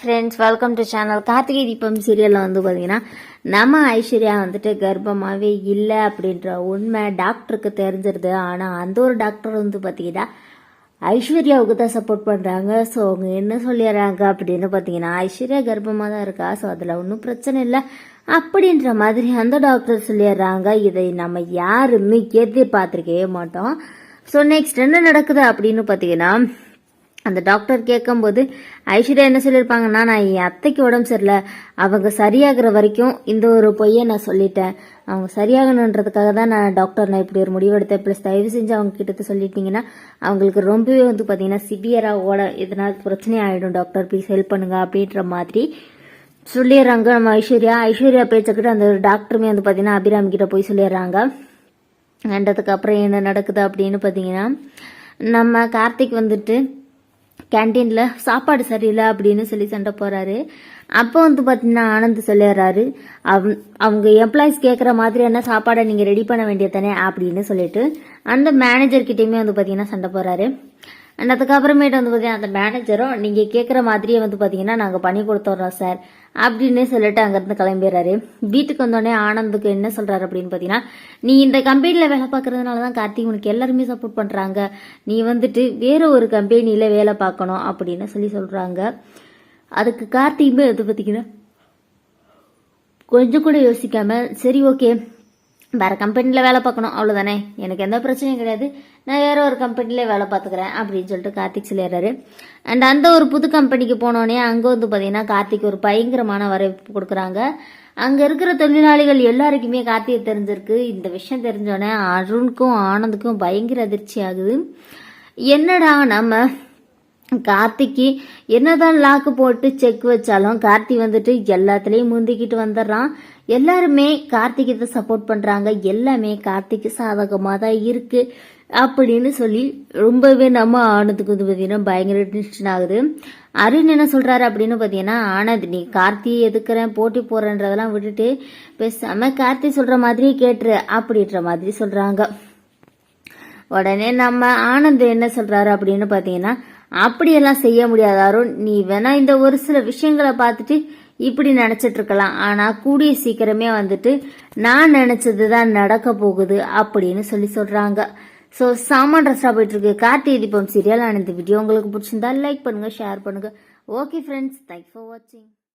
Friends, welcome to channel. Karthigai Deepam சீரியலில் வந்து பார்த்தீங்கன்னா நம்ம ஐஸ்வர்யா வந்துட்டு கர்ப்பமாகவே இல்லை அப்படின்ற உண்மை டாக்டருக்கு தெரிஞ்சிருது. ஆனால் அந்த ஒரு டாக்டர் வந்து பார்த்தீங்கன்னா ஐஸ்வர்யாவுக்கு தான் சப்போர்ட் பண்ணுறாங்க. ஸோ அவங்க என்ன சொல்லிடுறாங்க அப்படின்னு பார்த்தீங்கன்னா, ஐஸ்வர்யா கர்ப்பமாக தான் இருக்கா, ஸோ அதில் ஒன்றும் பிரச்சனை இல்லை அப்படின்ற மாதிரி அந்த டாக்டர் சொல்லிடுறாங்க. இதை நம்ம யாருமே எதிர்பார்த்துருக்கவே மாட்டோம். ஸோ நெக்ஸ்ட் என்ன நடக்குது அப்படின்னு பார்த்தீங்கன்னா, அந்த டாக்டர் கேட்கும்போது ஐஸ்வர்யா என்ன சொல்லியிருப்பாங்கன்னா, நான் என் அத்தைக்கு உடம்பு சரியில்லை, அவங்க சரியாகிற வரைக்கும் இந்த ஒரு பொய்யை நான் சொல்லிட்டேன், அவங்க சரியாகணுன்றதுக்காக தான் நான் டாக்டர் நான் இப்படி ஒரு முடிவெடுத்தேன், ப்ளஸ் தயவு செஞ்சு அவங்க கிட்ட சொல்லிட்டீங்கன்னா அவங்களுக்கு ரொம்பவே வந்து பார்த்தீங்கன்னா சிவியராக இதனால் பிரச்சனை ஆகிடும், டாக்டர் ப்ளீஸ் ஹெல்ப் பண்ணுங்க அப்படின்ற மாதிரி சொல்லிடுறாங்க நம்ம ஐஸ்வர்யா பேச்சுக்கிட்டு அந்த டாக்டருமே வந்து பார்த்தீங்கன்னா அபிராமி கிட்ட போய் சொல்லிடுறாங்க. அதுக்கு அப்புறம் என்ன நடக்குது அப்படின்னு பார்த்தீங்கன்னா, நம்ம கார்த்திக் வந்துட்டு கேன்டீனில் சாப்பாடு சரியில்லை அப்படின்னு சொல்லி சண்டை போகிறாரு. அப்போ வந்து பார்த்தீங்கன்னா ஆனந்த் சொல்லிடுறாரு, அவங்க எம்ப்ளாயிஸ் கேட்குற மாதிரியான சாப்பாடை நீங்கள் ரெடி பண்ண வேண்டியதானே அப்படின்னு சொல்லிட்டு அந்த மேனேஜர்கிட்டையுமே வந்து பார்த்தீங்கன்னா சண்டை போகிறாரு. அண்ட் அதுக்கப்புறமேட்டு வந்து பார்த்தீங்கன்னா அந்த மேனேஜரும் நீங்கள் கேட்குற மாதிரியே வந்து பார்த்தீங்கன்னா நாங்கள் பண்ணி கொடுத்துட்றோம் சார் அப்படின்னு சொல்லிட்டு அங்கேருந்து கிளம்பிடுறாரு. வீட்டுக்கு வந்தோடனே ஆனந்துக்கு என்ன சொல்கிறாரு அப்படின்னு பார்த்தீங்கன்னா, நீ இந்த கம்பெனியில் வேலை பார்க்கறதுனால தான் கார்த்திக் உனக்கு எல்லாருமே சப்போர்ட் பண்ணுறாங்க, நீ வந்துட்டு வேற ஒரு கம்பெனியில் வேலை பார்க்கணும் அப்படின்னு சொல்கிறாங்க. அதுக்கு கார்த்திக்குமே வந்து பார்த்தீங்கன்னா கொஞ்சம் கூட யோசிக்காம, சரி ஓகே வேற கம்பெனியில் வேலை பார்க்கணும் அவ்வளோதானே, எனக்கு எந்த பிரச்சனையும் கிடையாது, நான் வேற ஒரு கம்பெனியில் வேலை பார்த்துக்கிறேன் அப்படின்னு சொல்லிட்டு கார்த்திக் சொல்லிடுறாரு. அண்ட் அந்த ஒரு புது கம்பெனிக்கு போனோடனே அங்கே வந்து பார்த்தீங்கன்னா கார்த்திக் ஒரு பயங்கரமான வரவேற்பு கொடுக்குறாங்க. அங்கே இருக்கிற தொழிலாளிகள் எல்லாருக்குமே கார்த்திகை தெரிஞ்சிருக்கு. இந்த விஷயம் தெரிஞ்சோடனே அருணுக்கும் ஆனந்துக்கும் பயங்கர அதிர்ச்சி ஆகுது. என்னடா நம்ம கார்த்திக்கு என்னதான் லாக்கு போட்டு செக் வச்சாலும் கார்த்தி வந்துட்டு எல்லாத்துலேயும் முந்திக்கிட்டு வந்துடுறான். எல்லாருமே கார்த்திகை சப்போர்ட் பண்றாங்க, எல்லாமே கார்த்திக்கு சாதகமாக தான் இருக்கு அப்படின்னு சொல்லி ரொம்பவே நம்ம ஆனந்துக்கு வந்து பார்த்தீங்கன்னா பயங்கர டென்ஷன் ஆகுது. அருண் என்ன சொல்றாரு அப்படின்னு பார்த்தீங்கன்னா, ஆனந்த் நீ கார்த்தியை எதுக்குறேன் போட்டி போறன்றதெல்லாம் விட்டுட்டு பேசாம கார்த்தி சொல்ற மாதிரியே கேட்டுரு அப்படின்ற மாதிரி சொல்றாங்க. உடனே நம்ம ஆனந்த் என்ன சொல்றாரு அப்படின்னு பார்த்தீங்கன்னா, அப்படியெல்லாம் செய்ய முடியாது அருண், நீ வேணா இந்த ஒரு சில விஷயங்களை பார்த்துட்டு இப்படி நினைச்சிட்டு இருக்கலாம், ஆனா கூடிய சீக்கிரமே வந்துட்டு நான் நினைச்சதுதான் நடக்க போகுது அப்படின்னு சொல்றாங்க. ஸோ சாமான் ட்ரெஸ்ஸா போயிட்டு இருக்கு கார்த்திகை தீபம் சீரியல். இந்த வீடியோ உங்களுக்கு பிடிச்சிருந்தா லைக் பண்ணுங்க, ஷேர் பண்ணுங்க. ஓகே ஃப்ரெண்ட்ஸ், தேங்க்ஸ் ஃபார் வாட்சிங்.